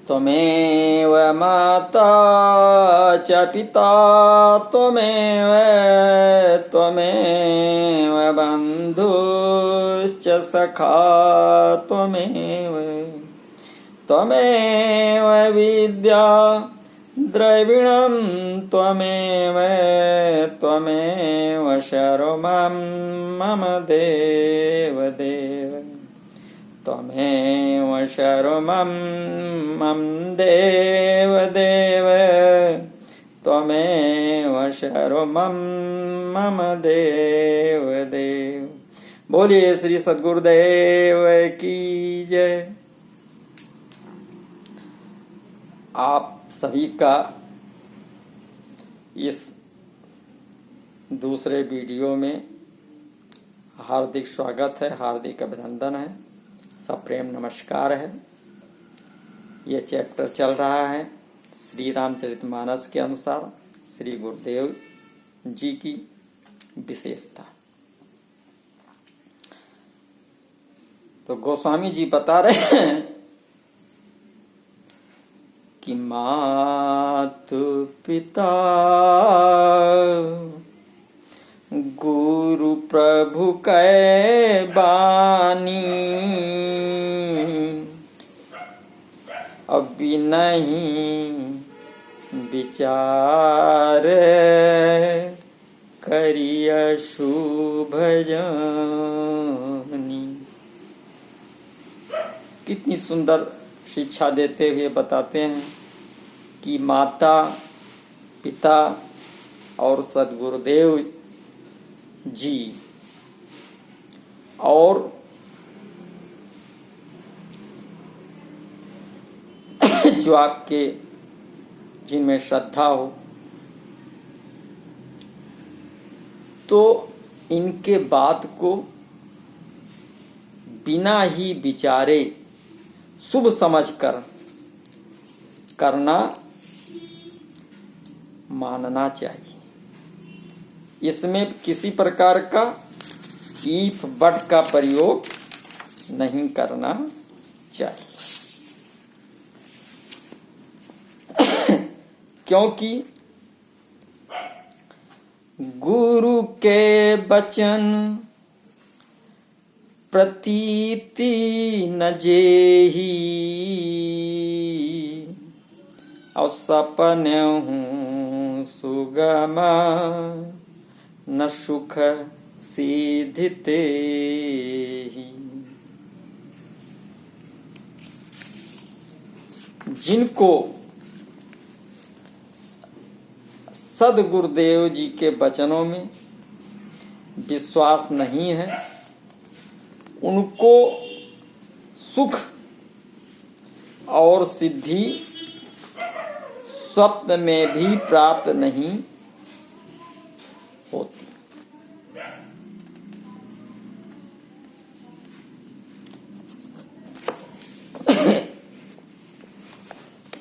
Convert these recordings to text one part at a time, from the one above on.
त्वमेव माता च पिता त्वमेव बन्धुश्च सखा त्वमेव विद्या द्रविणं त्वमेव शर्वं मम देव त्वमेव शर्वं मम देव त्वमेव शर्वं मम देव। बोलिए श्री सद्गुरुदेव की जय। आप सभी का इस दूसरे वीडियो में हार्दिक स्वागत है, हार्दिक अभिनंदन है, सप्रेम नमस्कार है। ये चैप्टर चल रहा है श्री रामचरितमानस के अनुसार श्री गुरुदेव जी की विशेषता। तो गोस्वामी जी बता रहे हैं कि मातु पिता गुरु प्रभु कै बानी, अभी नहीं विचार करिय शुभ जानी। कितनी सुंदर शिक्षा देते हुए बताते हैं कि माता पिता और सद्गुरुदेव जी और जो आपके जिनमें श्रद्धा हो तो इनके बात को बिना ही विचारे शुभ समझकर करना मानना चाहिए। इसमें किसी प्रकार का ईफ बट का प्रयोग नहीं करना चाहिए, क्योंकि गुरु के वचन प्रतीति न जेही, और सपने हूँ सुगमा न सुख सीधिते ही। जिनको सद्गुरुदेव जी के वचनों में विश्वास नहीं है, उनको सुख और सिद्धि स्वप्न में भी प्राप्त नहीं होती।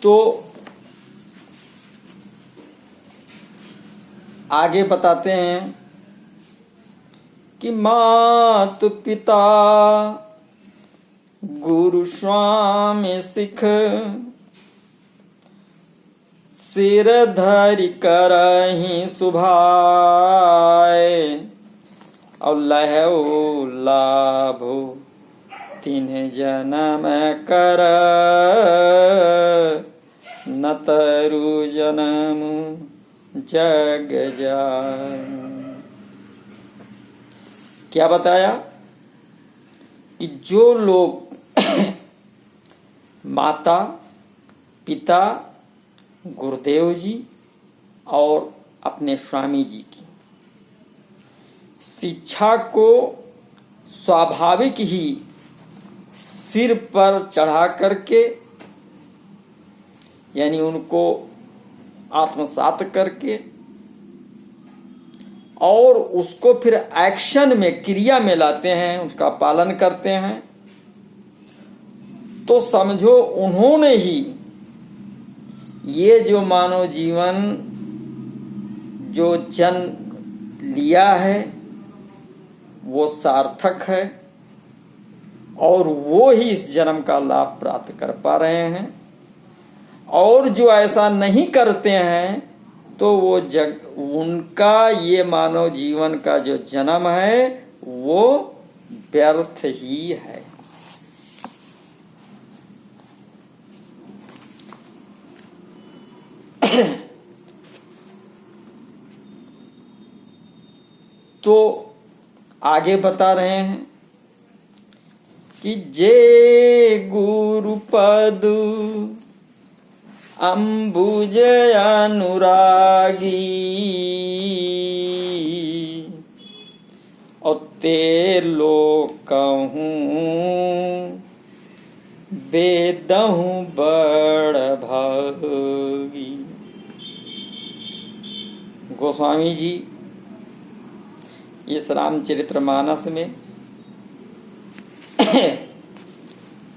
तो आगे बताते हैं कि मातु पिता गुरु स्वामी सिख, सिर धरि करहि सुभाए, और लहु लाभो तिन्ह जन्म कर, न तरु जन्म जग जाय। क्या बताया कि जो लोग माता पिता गुरुदेव जी और अपने स्वामी जी की शिक्षा को स्वाभाविक ही सिर पर चढ़ा करके, यानी उनको आत्मसात करके और उसको फिर एक्शन में, क्रिया में लाते हैं, उसका पालन करते हैं, तो समझो उन्होंने ही ये जो मानव जीवन जो जन्म लिया है वो सार्थक है और वो ही इस जन्म का लाभ प्राप्त कर पा रहे हैं। और जो ऐसा नहीं करते हैं तो वो उनका ये मानव जीवन का जो जन्म है वो व्यर्थ ही है। तो आगे बता रहे हैं कि जे गुरु पद अम्बुज अनुरागी और ते लोग कहूँ बेदहूँ बड़ भागी। गोस्वामी जी इस रामचरितमानस में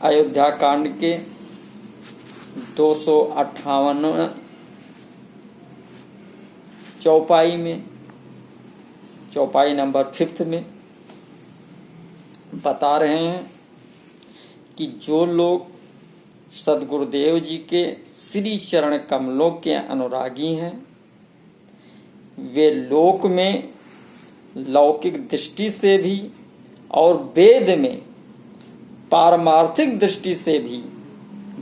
अयोध्या कांड के 258 चौपाई में, चौपाई नंबर 5 में बता रहे हैं कि जो लोग सद्गुरुदेव जी के श्री चरण कमलों के अनुरागी हैं वे लोक में लौकिक दृष्टि से भी और वेद में पारमार्थिक दृष्टि से भी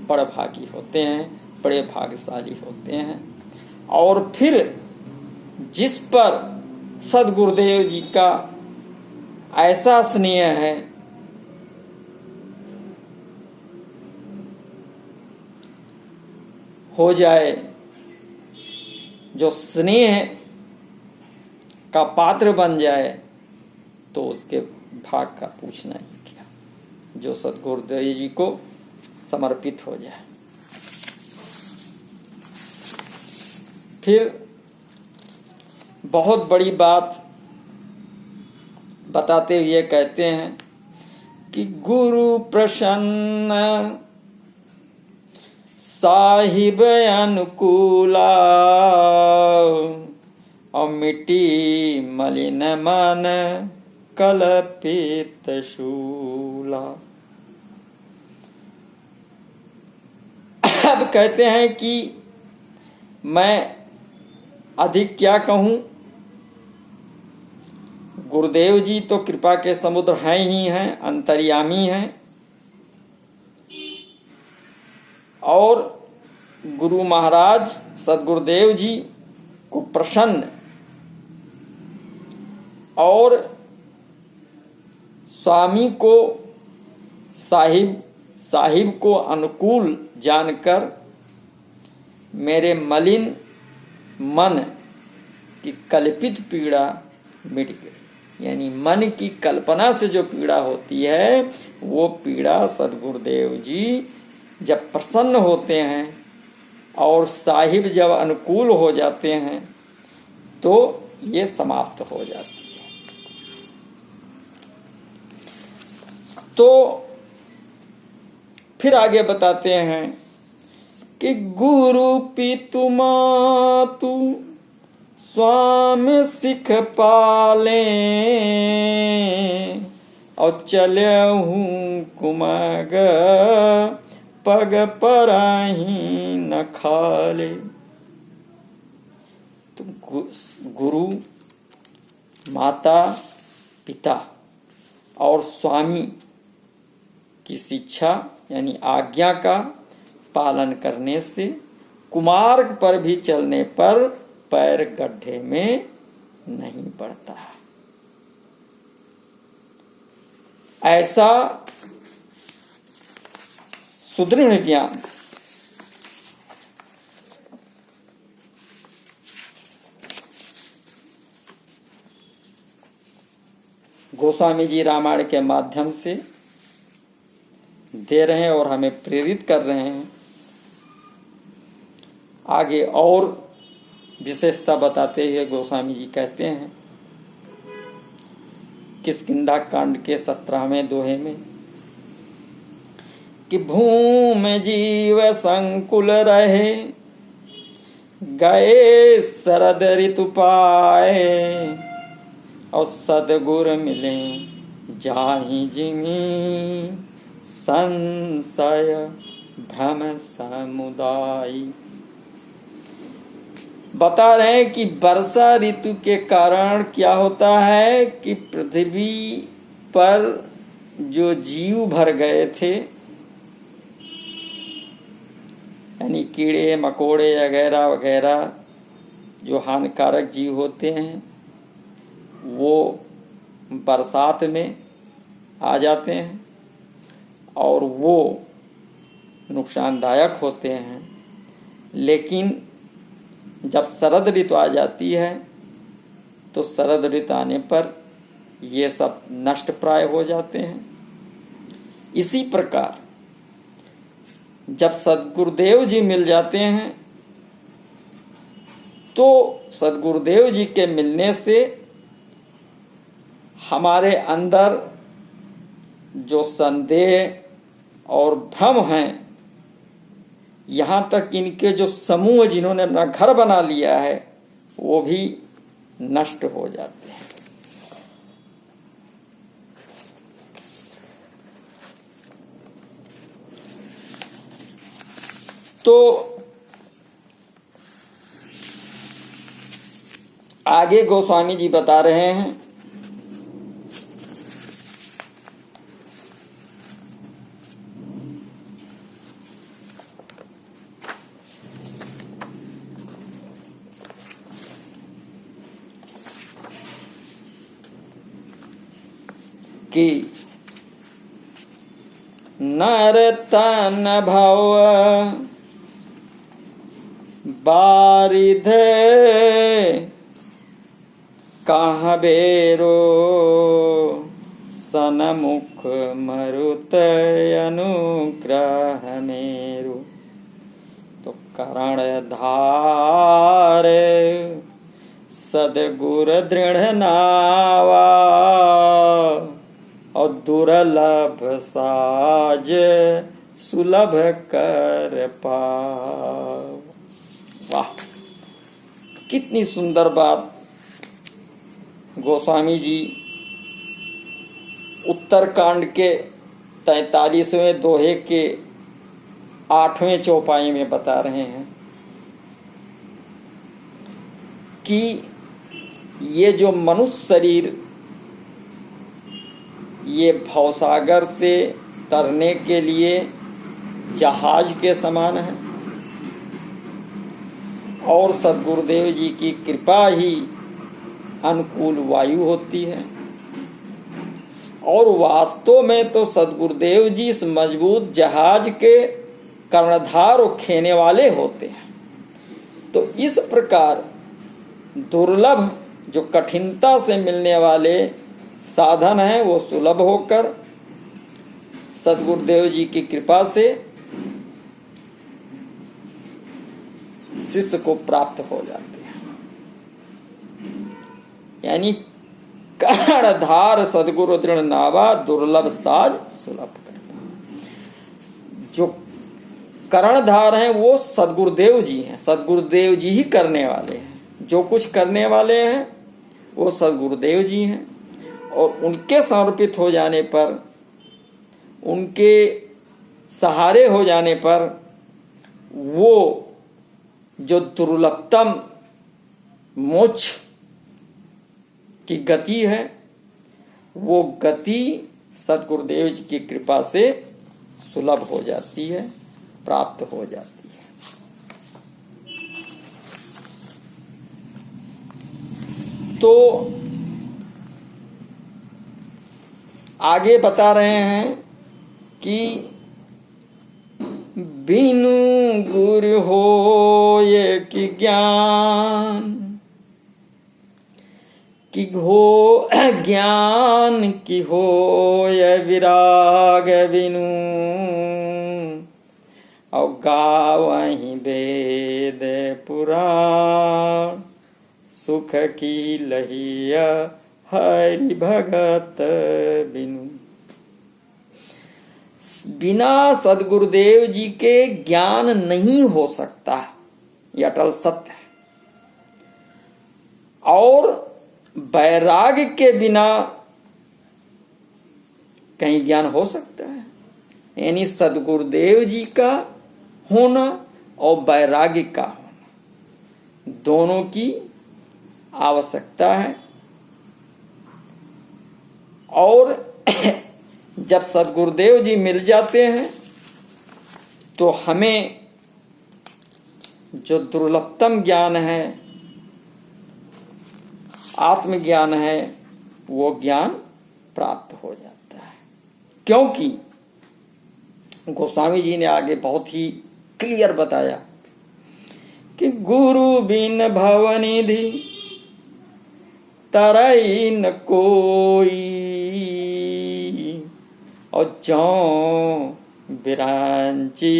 बड़ भागी होते हैं, बड़े भाग्यशाली होते हैं। और फिर जिस पर सद्गुरुदेव जी का ऐसा स्नेह है हो जाए, जो स्नेह का पात्र बन जाए, तो उसके भाग का पूछना ही क्या, जो सद्गुरुदेव जी को समर्पित हो जाए। फिर बहुत बड़ी बात बताते हुए कहते हैं कि गुरु प्रसन्न साहिब अनुकूला और मिट्टी मलिन मन कल्पित शूला। अब कहते हैं कि मैं अधिक क्या कहूं, गुरुदेव जी तो कृपा के समुद्र हैं ही हैं, अंतर्यामी हैं, और गुरु महाराज सद्गुरुदेव जी को प्रसन्न और स्वामी को साहिब को अनुकूल जानकर मेरे मलिन मन की कल्पित पीड़ा मिट गई। यानी मन की कल्पना से जो पीड़ा होती है वो पीड़ा सद्गुरुदेव जी जब प्रसन्न होते हैं और साहिब जब अनुकूल हो जाते हैं तो ये समाप्त हो जाती है। तो फिर आगे बताते हैं कि गुरु पितु मातु स्वामी सिख पाले और चलहूँ कुमग पग पराही न खाले। तो गुरु माता पिता और स्वामी की शिक्षा यानी आज्ञा का पालन करने से कुमार्ग पर भी चलने पर पैर गड्ढे में नहीं पड़ता। ऐसा सुदृढ़ ज्ञान गोस्वामी जी रामायण के माध्यम से दे रहे हैं और हमें प्रेरित कर रहे हैं। आगे और विशेषता बताते हुए गोस्वामी जी कहते हैं किष्किंधा कांड के 17वें दोहे में कि भूमि जीव संकुल रहे गए शरद ऋतु पाए और सदगुर मिले जाहि जिमी संशय भ्रम समुदाय। बता रहे हैं कि वर्षा ऋतु के कारण क्या होता है कि पृथ्वी पर जो जीव भर गए थे, यानी कीड़े मकोड़े वगैरह वगैरह जो हानिकारक जीव होते हैं, वो बरसात में आ जाते हैं और वो नुकसानदायक होते हैं। लेकिन जब शरद ऋतु आ जाती है तो शरद ऋतु आने पर ये सब नष्ट प्राय हो जाते हैं। इसी प्रकार जब सद्गुरुदेव जी मिल जाते हैं तो सद्गुरुदेव जी के मिलने से हमारे अंदर जो संदेह और भ्रम हैं, यहाँ तक इनके जो समूह जिन्होंने अपना घर बना लिया है, वो भी नष्ट हो जाते हैं। तो आगे गोस्वामी जी बता रहे हैं कि नर तन भव बारिध कहाँ बेरो सनमुख मरुत अनुग्रह मेरु। तो करण धार सदगुर दृढ़ नावा और दुर्लभ साज सुलभ कर पाव। वाह, कितनी सुंदर बात गोस्वामी जी उत्तरकांड के 43वें दोहे के 8वें चौपाई में बता रहे हैं कि ये जो मनुष्य शरीर ये भवसागर से तरने के लिए जहाज के समान है और सद्गुरुदेव जी की कृपा ही अनुकूल वायु होती है। और वास्तव में तो सद्गुरुदेव जी इस मजबूत जहाज के कर्णधार और खेने वाले होते हैं। तो इस प्रकार दुर्लभ जो कठिनता से मिलने वाले साधन हैं, वो सुलभ होकर सद्गुरुदेव जी की कृपा से शिष्य को प्राप्त हो जाते हैं। यानी कर्णधार सद्गुरु दृढ़ नावा दुर्लभ साज सुलभ करता। जो कर्णधार हैं वो सद्गुरुदेव जी हैं, सद्गुरुदेव जी ही करने वाले हैं। जो कुछ करने वाले हैं वो सद्गुरुदेव जी हैं और उनके समर्पित हो जाने पर, उनके सहारे हो जाने पर वो जो दुर्लभतम मोक्ष की गति है, वो गति सद्गुरुदेव जी की कृपा से सुलभ हो जाती है, प्राप्त हो जाती है। तो आगे बता रहे हैं कि बिनु गुरु होय कि ज्ञान कि हो ज्ञान की होय विराग बिनु और गावहीं वेद पुराण सुख की लहिया हरि भगत बिनु। बिना सद्गुरुदेव जी के ज्ञान नहीं हो सकता, ये अटल सत्य है। और वैराग्य के बिना कहीं ज्ञान हो सकता है? यानी सदगुरुदेव जी का होना और वैराग्य का होना, दोनों की आवश्यकता है। और जब सदगुरुदेव जी मिल जाते हैं तो हमें जो दुर्लभतम ज्ञान है, आत्मज्ञान है, वो ज्ञान प्राप्त हो जाता है। क्योंकि गोस्वामी जी ने आगे बहुत ही क्लियर बताया कि गुरु बिन भवनिधि तरई न कोई, और जौ बिरांची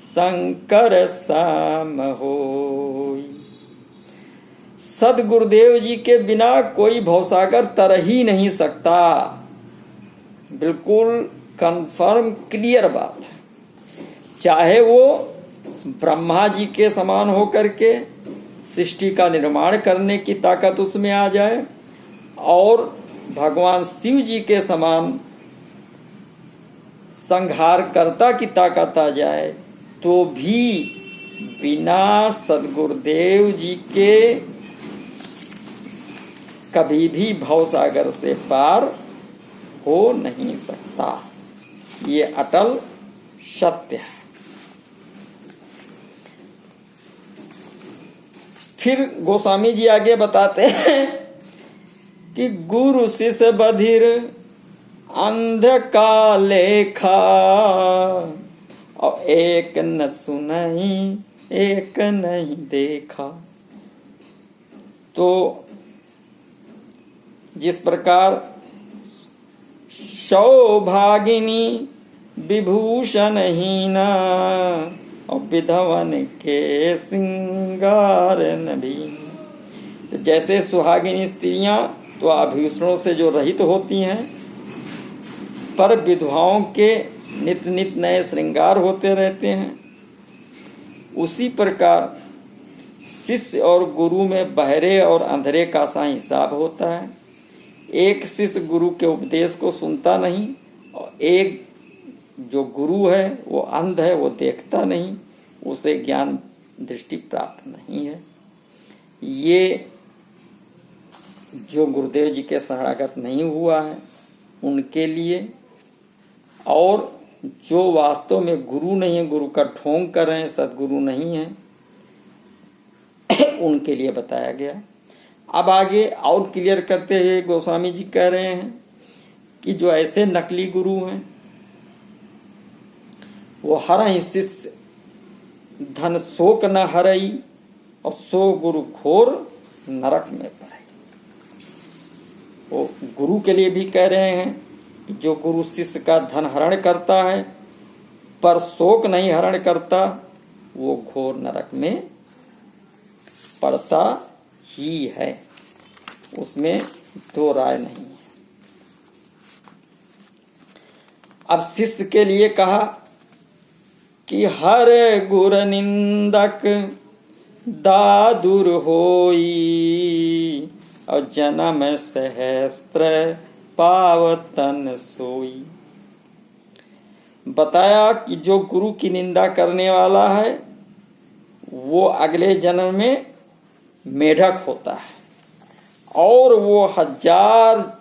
शंकर साम होई। सदगुरुदेव जी के बिना कोई भवसागर तर ही नहीं सकता। बिल्कुल कंफर्म क्लियर बात है। चाहे वो ब्रह्मा जी के समान होकर के सृष्टि का निर्माण करने की ताकत उसमें आ जाए और भगवान शिव जी के समान संहारकर्ता की ताकत आ जाए, तो भी बिना सदगुरुदेव जी के कभी भी भवसागर से पार हो नहीं सकता। ये अटल सत्य है। फिर गोस्वामी जी आगे बताते हैं कि गुरु शिष्य बधिर अंध का लेखा, और एक न सुनई एक नहीं देखा। तो जिस प्रकार सौभागिनी विभूषण हीना और विधवन के सिंगार नभी, तो जैसे सुहागिनी स्त्रियां तो आभूषणों से जो रहित होती हैं, पर विधवाओं के नित नित नए श्रृंगार होते रहते हैं, उसी प्रकार शिष्य और गुरु में बहरे और अंधेरे का सा हिसाब होता है। एक शिष्य गुरु के उपदेश को सुनता नहीं, और एक जो गुरु है वो अंध है, वो देखता नहीं, उसे ज्ञान दृष्टि प्राप्त नहीं है। ये जो गुरुदेव जी के शरणागत नहीं हुआ है उनके लिए, और जो वास्तव में गुरु नहीं है, गुरु का ढोंग कर रहे हैं, सदगुरु नहीं है, उनके लिए बताया गया। अब आगे और क्लियर करते हुए गोस्वामी जी कह रहे हैं कि जो ऐसे नकली गुरु हैं वो हर शिष्य धन शोक न हरई, और सो गुरु घोर नरक में पड़े। वो गुरु के लिए भी कह रहे हैं कि जो गुरु शिष्य का धन हरण करता है पर शोक नहीं हरण करता, वो घोर नरक में पड़ता ही है, उसमें दो राय नहीं है। अब शिष्य के लिए कहा कि हर गुर निंदक दादुर होई, और जन्म सहस्त्र पावतन सोई। बताया कि जो गुरु की निंदा करने वाला है वो अगले जन्म में मेढक होता है, और वो 1000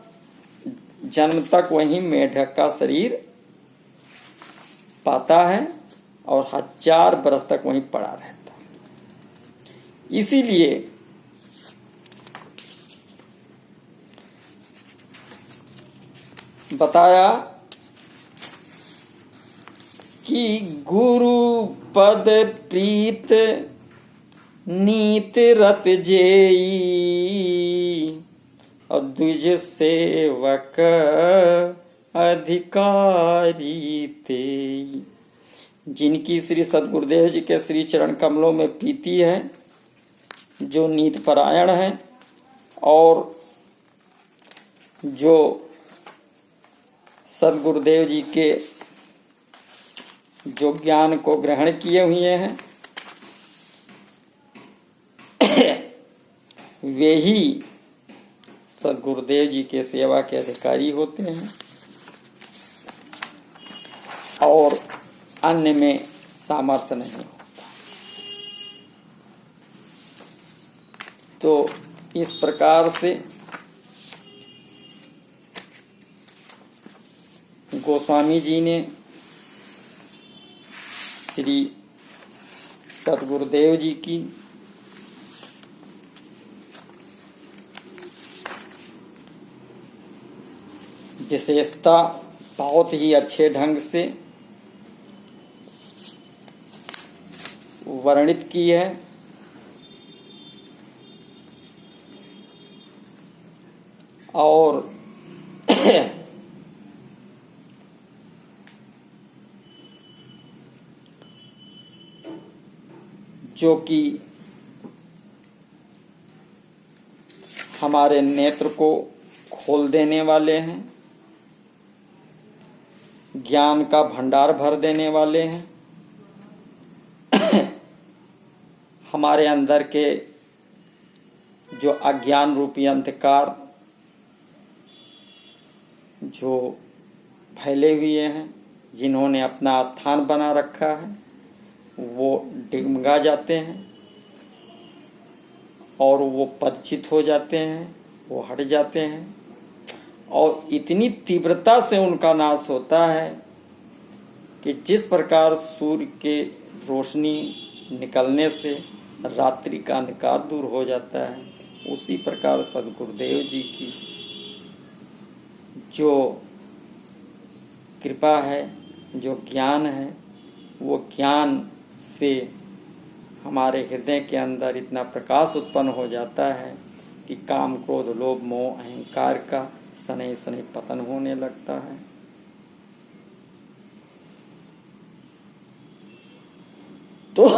जन्म तक वही मेढक का शरीर पाता है और 1000 बरस तक वहीं पड़ा रहता है। इसीलिए बताया कि गुरु पद प्रीत नीत रत जेई, और द्विज सेवक अधिकारी तेई। जिनकी श्री सदगुरुदेव जी के श्री चरण कमलों में प्रीति है, जो नीत परायण है और जो सदगुरुदेव जी के जो ज्ञान को ग्रहण किए हुए हैं, वे ही सदगुरुदेव जी के सेवा के अधिकारी होते हैं। और अन्य में सामर्थ्य नहीं होता। तो इस प्रकार से गोस्वामी जी ने श्री सद्गुरुदेव जी की विशेषता बहुत ही अच्छे ढंग से वर्णित की है। और जो कि हमारे नेत्र को खोल देने वाले हैं, ज्ञान का भंडार भर देने वाले हैं, हमारे अंदर के जो अज्ञान रूपी अंधकार जो फैले हुए हैं, जिन्होंने अपना स्थान बना रखा है, वो डिगमगा जाते हैं और वो पदचित हो जाते हैं, वो हट जाते हैं और इतनी तीव्रता से उनका नाश होता है कि जिस प्रकार सूर्य के रोशनी निकलने से रात्रि का अंधकार दूर हो जाता है, उसी प्रकार सद्गुरुदेव जी की जो कृपा है, जो ज्ञान है, वो ज्ञान से हमारे हृदय के अंदर इतना प्रकाश उत्पन्न हो जाता है कि काम, क्रोध, लोभ, मोह, अहंकार का शनै शनै पतन होने लगता है। तो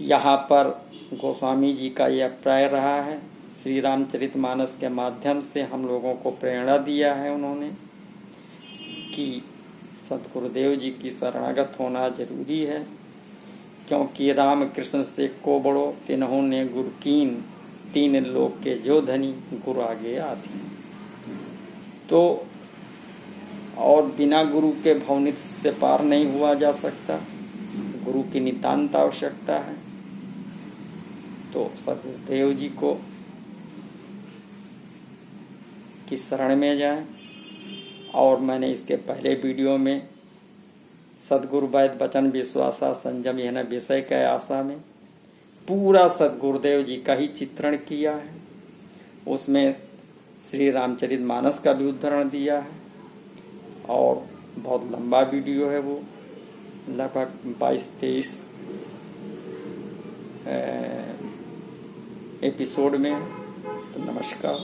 यहाँ पर गोस्वामी जी का यह प्राय रहा है। श्री रामचरितमानस के माध्यम से हम लोगों को प्रेरणा दिया है उन्होंने कि सद्गुरुदेव जी की शरणागत होना जरूरी है, क्योंकि राम कृष्ण से को बड़ो तिन्हों ने गुरु कीन, तीन लोक के जो धनी गुरु आगे आधी। तो और बिना गुरु के भवनित से पार नहीं हुआ जा सकता, गुरु की नितांत आवश्यकता है। तो सद्गुरुदेव जी को की शरण में जाएं। और मैंने इसके पहले वीडियो में सद्गुरु वैद वचन विश्वासा संयम यह न विषय के आशा में पूरा सद्गुरुदेव जी का ही चित्रण किया है। उसमें श्री रामचरितमानस का भी उद्धरण दिया है और बहुत लंबा वीडियो है, वो लगभग 22-23 एपिसोड में। तो नमस्कार।